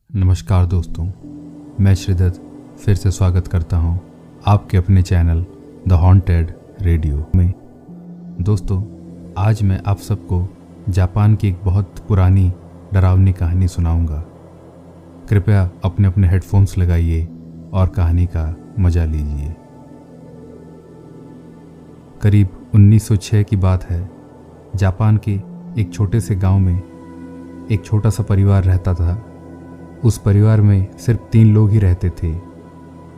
नमस्कार दोस्तों, मैं श्रीदत्त फिर से स्वागत करता हूं आपके अपने चैनल द हॉन्टेड रेडियो में। दोस्तों, आज मैं आप सबको जापान की एक बहुत पुरानी डरावनी कहानी सुनाऊंगा। कृपया अपने अपने हेडफोन्स लगाइए और कहानी का मजा लीजिए। करीब 1906 की बात है। जापान के एक छोटे से गांव में एक छोटा सा परिवार रहता था। उस परिवार में सिर्फ 3 लोग ही रहते थे,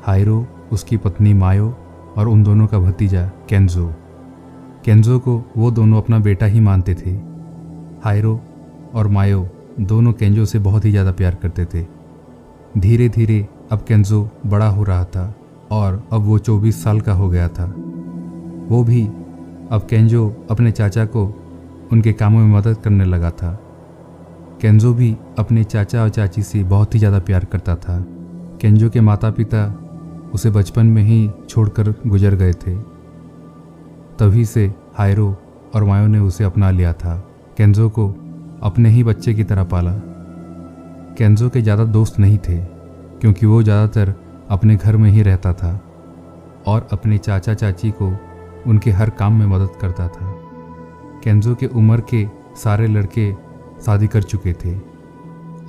हाइरो, उसकी पत्नी मायो और उन दोनों का भतीजा केंजो। केंजो को वो दोनों अपना बेटा ही मानते थे। हाइरो और मायो दोनों केंजो से बहुत ही ज़्यादा प्यार करते थे। धीरे धीरे अब केंजो बड़ा हो रहा था और अब वो 24 साल का हो गया था। वो भी अब केंजो अपने चाचा को उनके कामों में मदद करने लगा था। केंजो भी अपने चाचा और चाची से बहुत ही ज़्यादा प्यार करता था। केंजो के माता पिता उसे बचपन में ही छोड़कर गुजर गए थे। तभी से हाइरो और मायो ने उसे अपना लिया था। केंजो को अपने ही बच्चे की तरह पाला। केंजो के ज़्यादा दोस्त नहीं थे क्योंकि वो ज़्यादातर अपने घर में ही रहता था और अपने चाचा चाची को उनके हर काम में मदद करता था। केंजो के उम्र के सारे लड़के शादी कर चुके थे।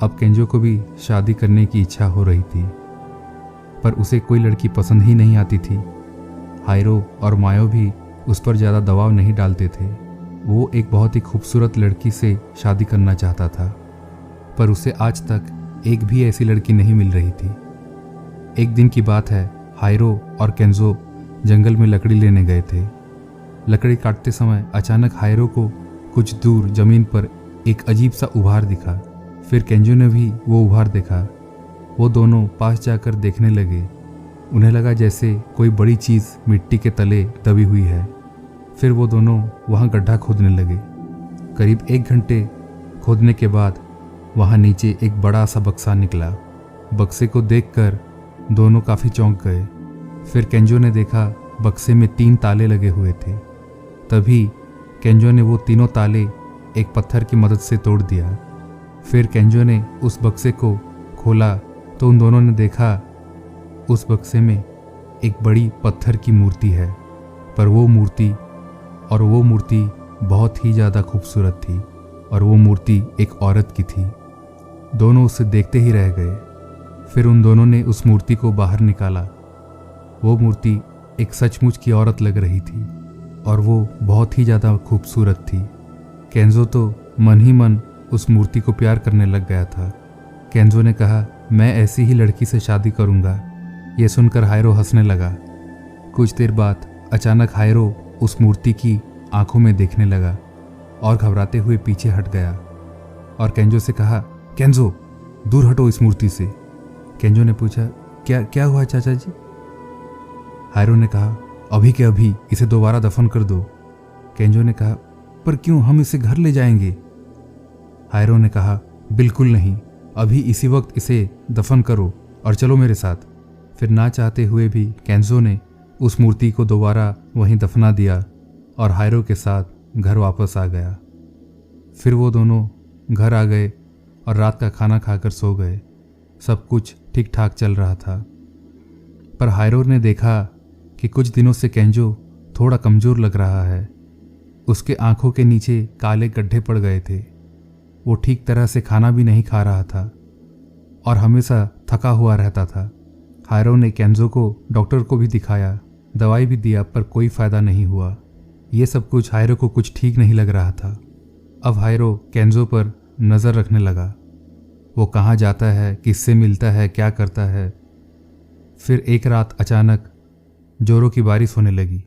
अब केंजो को भी शादी करने की इच्छा हो रही थी, पर उसे कोई लड़की पसंद ही नहीं आती थी। हाइरो और मायो भी उस पर ज़्यादा दबाव नहीं डालते थे। वो एक बहुत ही खूबसूरत लड़की से शादी करना चाहता था, पर उसे आज तक एक भी ऐसी लड़की नहीं मिल रही थी। एक दिन की बात है, हाइरो और केंजो जंगल में लकड़ी लेने गए थे। लकड़ी काटते समय अचानक हाइरो को कुछ दूर जमीन पर एक अजीब सा उभार दिखा। फिर केंजो ने भी वो उभार देखा। वो दोनों पास जाकर देखने लगे। उन्हें लगा जैसे कोई बड़ी चीज़ मिट्टी के तले दबी हुई है। फिर वो दोनों वहाँ गड्ढा खोदने लगे। करीब 1 घंटे खोदने के बाद वहाँ नीचे एक बड़ा सा बक्सा निकला। बक्से को देखकर दोनों काफ़ी चौंक गए। फिर केंजो ने देखा बक्से में 3 ताले लगे हुए थे। तभी केंजो ने वो तीनों ताले एक पत्थर की मदद से तोड़ दिया। फिर केंजो ने उस बक्से को खोला तो उन दोनों ने देखा उस बक्से में एक बड़ी पत्थर की मूर्ति है, पर वो मूर्ति बहुत ही ज़्यादा खूबसूरत थी और वो मूर्ति एक औरत की थी। दोनों उसे देखते ही रह गए। फिर उन दोनों ने उस मूर्ति को बाहर निकाला। वो मूर्ति एक सचमुच की औरत लग रही थी और वो बहुत ही ज़्यादा खूबसूरत थी। केंजो तो मन ही मन उस मूर्ति को प्यार करने लग गया था। केंजो ने कहा, मैं ऐसी ही लड़की से शादी करूंगा। ये सुनकर हाइरो हंसने लगा। कुछ देर बाद अचानक हाइरो उस मूर्ति की आंखों में देखने लगा और घबराते हुए पीछे हट गया और केंजो से कहा, केंजो दूर हटो इस मूर्ति से। केंजो ने पूछा, क्या हुआ चाचा जी? हाइरो ने कहा, अभी के अभी इसे दोबारा दफन कर दो। केंजो ने कहा, पर क्यों, हम इसे घर ले जाएंगे। हाइरो ने कहा, बिल्कुल नहीं, अभी इसी वक्त इसे दफन करो और चलो मेरे साथ। फिर ना चाहते हुए भी केंजो ने उस मूर्ति को दोबारा वहीं दफना दिया और हाइरो के साथ घर वापस आ गया। फिर वो दोनों घर आ गए और रात का खाना खाकर सो गए। सब कुछ ठीक ठाक चल रहा था, पर हाइरो ने देखा कि कुछ दिनों से केंजो थोड़ा कमज़ोर लग रहा है। उसके आंखों के नीचे काले गड्ढे पड़ गए थे। वो ठीक तरह से खाना भी नहीं खा रहा था और हमेशा थका हुआ रहता था। हाइरो ने केंजो को डॉक्टर को भी दिखाया, दवाई भी दिया, पर कोई फ़ायदा नहीं हुआ। ये सब कुछ हाइरो को कुछ ठीक नहीं लग रहा था। अब हाइरो केंजो पर नज़र रखने लगा। वो कहाँ जाता है, किससे मिलता है, क्या करता है। फिर एक रात अचानक जोरों की बारिश होने लगी।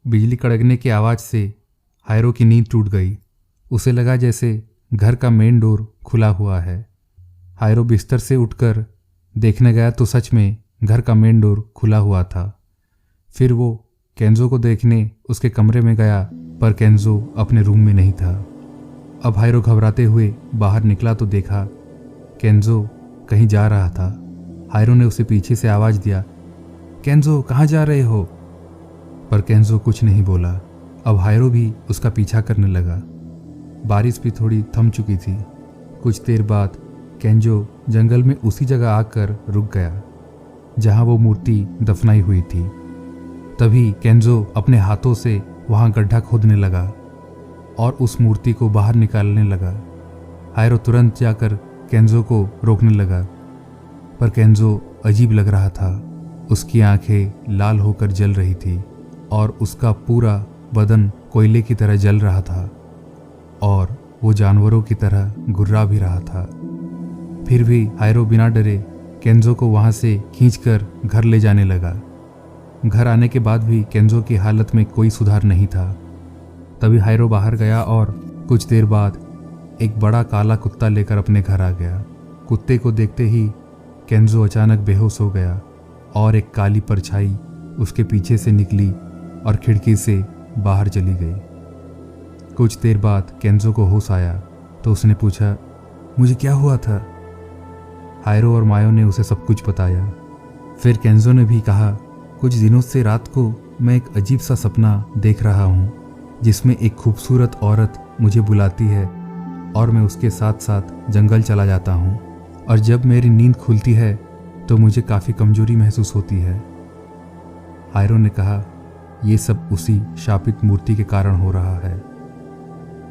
बिजली कड़कने की आवाज़ से हाइरो की नींद टूट गई। उसे लगा जैसे घर का मेन डोर खुला हुआ है। हाइरो बिस्तर से उठकर देखने गया तो सच में घर का मेन डोर खुला हुआ था। फिर वो केंजो को देखने उसके कमरे में गया, पर केंजो अपने रूम में नहीं था। अब हाइरो घबराते हुए बाहर निकला तो देखा केंजो कहीं जा रहा था। हाइरो ने उसे पीछे से आवाज़ दिया, केंजो कहाँ जा रहे हो? पर केंजो कुछ नहीं बोला। अब हाइरो भी उसका पीछा करने लगा। बारिश भी थोड़ी थम चुकी थी, कुछ देर बाद केंजो जंगल में उसी जगह आकर रुक गया जहां वो मूर्ति दफनाई हुई थी। तभी केंजो अपने हाथों से वहां गड्ढा खोदने लगा और उस मूर्ति को बाहर निकालने लगा। हायरो तुरंत जाकर केंजो को रोकने लगा, पर केंजो अजीब लग रहा था। उसकी आंखें लाल होकर जल रही थी और उसका पूरा बदन कोयले की तरह जल रहा था और वो जानवरों की तरह गुर्रा भी रहा था। फिर भी हायरो बिना डरे केंजो को वहां से खींचकर घर ले जाने लगा। घर आने के बाद भी केंजो की हालत में कोई सुधार नहीं था। तभी हायरो बाहर गया और कुछ देर बाद एक बड़ा काला कुत्ता लेकर अपने घर आ गया। कुत्ते को देखते ही केंजो अचानक बेहोश हो गया और एक काली परछाई उसके पीछे से निकली और खिड़की से बाहर चली गई। कुछ देर बाद केंजो को होश आया तो उसने पूछा, मुझे क्या हुआ था? हायरो और मायो ने उसे सब कुछ बताया। फिर केंजो ने भी कहा, कुछ दिनों से रात को मैं एक अजीब सा सपना देख रहा हूँ जिसमें एक खूबसूरत औरत मुझे बुलाती है और मैं उसके साथ साथ जंगल चला जाता हूँ, और जब मेरी नींद खुलती है तो मुझे काफ़ी कमजोरी महसूस होती है। हायरो ने कहा, ये सब उसी शापित मूर्ति के कारण हो रहा है।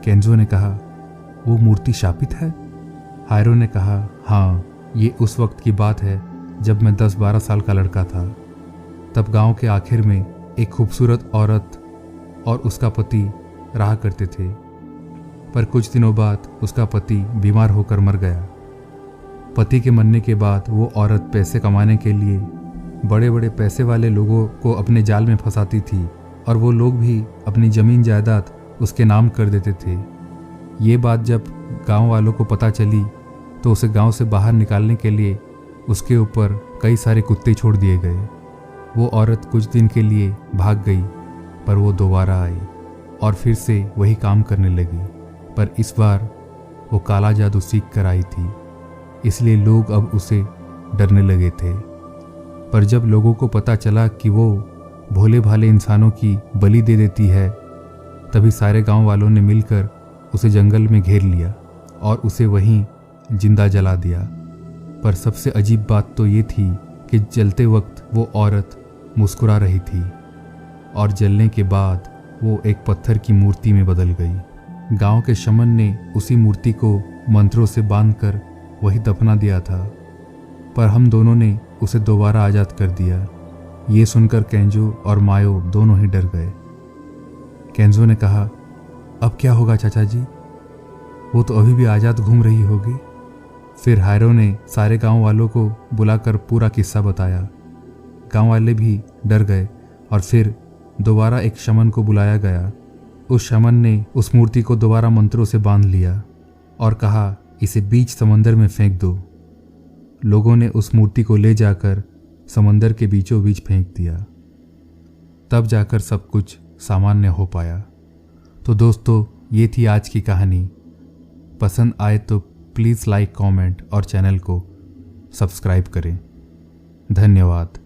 केंजो ने कहा, वो मूर्ति शापित है? हायरो ने कहा, हाँ, ये उस वक्त की बात है जब मैं 10-12 साल का लड़का था। तब गांव के आखिर में एक खूबसूरत औरत और उसका पति रहा करते थे, पर कुछ दिनों बाद उसका पति बीमार होकर मर गया। पति के मरने के बाद वो औरत पैसे कमाने के लिए बड़े बड़े पैसे वाले लोगों को अपने जाल में फंसाती थी और वो लोग भी अपनी ज़मीन जायदाद उसके नाम कर देते थे। ये बात जब गांव वालों को पता चली तो उसे गांव से बाहर निकालने के लिए उसके ऊपर कई सारे कुत्ते छोड़ दिए गए। वो औरत कुछ दिन के लिए भाग गई, पर वो दोबारा आई और फिर से वही काम करने लगी, पर इस बार वो काला जादू सीख कर आई थी, इसलिए लोग अब उसे डरने लगे थे। पर जब लोगों को पता चला कि वो भोले भाले इंसानों की बलि दे देती है, तभी सारे गांव वालों ने मिलकर उसे जंगल में घेर लिया और उसे वहीं जिंदा जला दिया। पर सबसे अजीब बात तो ये थी कि जलते वक्त वो औरत मुस्कुरा रही थी और जलने के बाद वो एक पत्थर की मूर्ति में बदल गई। गांव के शमन ने उसी मूर्ति को मंत्रों से बांधकर वही दफना दिया था, पर हम दोनों ने उसे दोबारा आज़ाद कर दिया। ये सुनकर केंजो और मायो दोनों ही डर गए। केंजो ने कहा, अब क्या होगा चाचा जी? वो तो अभी भी आज़ाद घूम रही होगी। फिर हायरो ने सारे गांव वालों को बुलाकर पूरा किस्सा बताया। गांव वाले भी डर गए और फिर दोबारा एक शमन को बुलाया गया। उस शमन ने उस मूर्ति को दोबारा मंत्रों से बांध लिया और कहा, इसे बीच समंदर में फेंक दो। लोगों ने उस मूर्ति को ले जाकर समंदर के बीचों बीच फेंक दिया। तब जाकर सब कुछ सामान्य हो पाया। तो दोस्तों, ये थी आज की कहानी। पसंद आए तो प्लीज़ लाइक, कमेंट और चैनल को सब्सक्राइब करें। धन्यवाद।